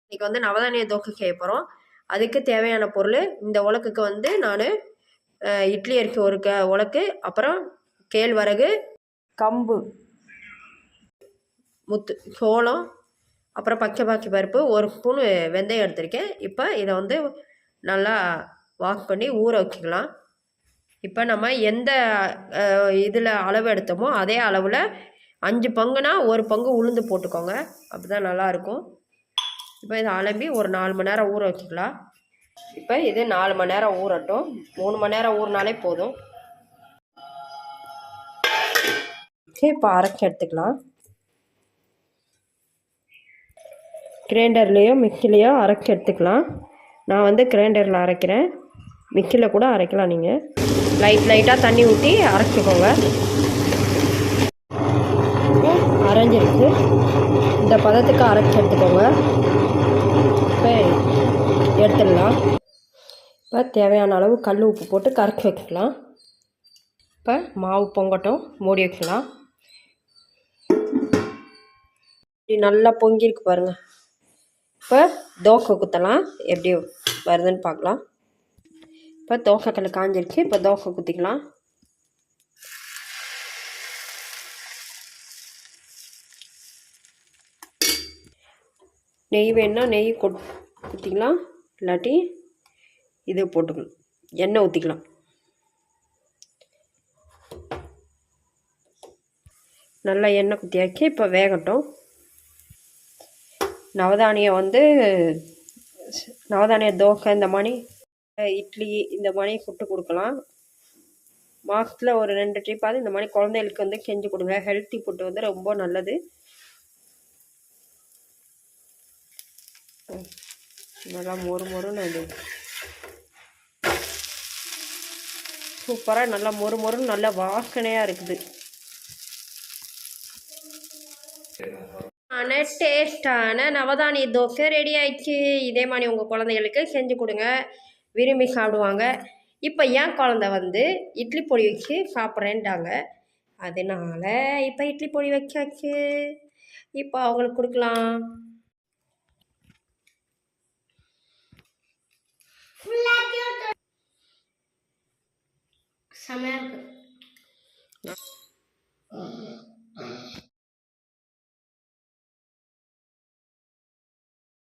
இன்றைக்கி வந்து நவதானிய தோசை செய்ய போகிறோம். அதுக்கு தேவையான பொருள் இந்த உலக்குக்கு வந்து நான் இட்லி அரிசி ஒரு உலக்கு, அப்புறம் கேழ்வரகு, கம்பு, சோளம், அப்புறம் பச்சை பருப்பு, ஒரு ஸ்பூன் வெந்தயம் எடுத்திருக்கேன். இப்போ இதை வந்து நல்லா வாஷ் பண்ணி ஊற வச்சுக்கலாம். இப்போ நம்ம எந்த இதில் அளவு எடுத்தோமோ அதே அளவில் 5 பங்குனா 1 பங்கு உளுந்து போட்டுக்கோங்க. அப்படி தான் நல்லாயிருக்கும். இப்போ இதை அலம்பி ஒரு 4 மணி நேரம் ஊற வச்சுக்கலாம். இப்போ இது 4 மணி நேரம் ஊறட்டும். 3 மணி நேரம் ஊறினாலே போதும். இப்போ அரைச்சி எடுத்துக்கலாம். கிரைண்டர்லேயோ மிக்சிலேயோ அரைச்சி எடுத்துக்கலாம். நான் வந்து கிரைண்டரில் அரைக்கிறேன். மிக்சியில் கூட அரைக்கலாம். நீங்கள் லைட்டாக தண்ணி ஊற்றி அரைச்சிக்கோங்க. அரைஞ்சிருக்கு. இந்த பதத்துக்கு அரைச்சி எடுத்துக்கோங்க. இப்போ எடுத்துடலாம். இப்போ தேவையான அளவு கல் உப்பு போட்டு கரைச்சி வச்சுக்கலாம். இப்போ மாவு பொங்கட்டும், மூடி வைக்கலாம். நல்லா பொங்கிருக்கு பாருங்கள். இப்போ தோசை குத்தலாம். எப்படி வருதுன்னு பார்க்கலாம். இப்போ தோசைக்கல் காஞ்சிருச்சு. இப்போ தோசை குத்திக்கலாம். நெய் வேணுன்னா நெய் குத்திக்கலாம். இல்லாட்டி இது போட்டுக்கலாம், எண்ணெய் ஊற்றிக்கலாம். நல்லா எண்ணெய் குத்தியாச்சு. இப்போ வேகட்டும். நவதானியம் வந்து நவதானிய தோசை, இந்த மாதிரி இட்லி, இந்த மாதிரி சுட்டு கொடுக்கலாம். மாதத்தில் ஒரு 2 ட்ரிப்பாவது இந்த மாதிரி குழந்தைகளுக்கு வந்து செஞ்சு கொடுங்க. ஹெல்த்தி ஃபுட்டு வந்து ரொம்ப நல்லது. நல்லா மொறுன்னு அது சூப்பராக நல்லா மொறுன்னு நல்லா வாசனையாக இருக்குது. ஆனால் டேஸ்டான நவதானிய தோசை ரெடி ஆயிடுச்சு. இதே மாதிரி உங்கள் குழந்தைகளுக்கு செஞ்சு கொடுங்க, விரும்பி சாப்பிடுவாங்க. இப்போ என் குழந்தை வந்து இட்லி பொடி வச்சு சாப்பிட்றேன்ட்டாங்க. அதனால் இப்போ இட்லி பொடி வச்சாச்சு. இப்போ அவங்களுக்கு கொடுக்கலாம். செமையாக இருக்கு.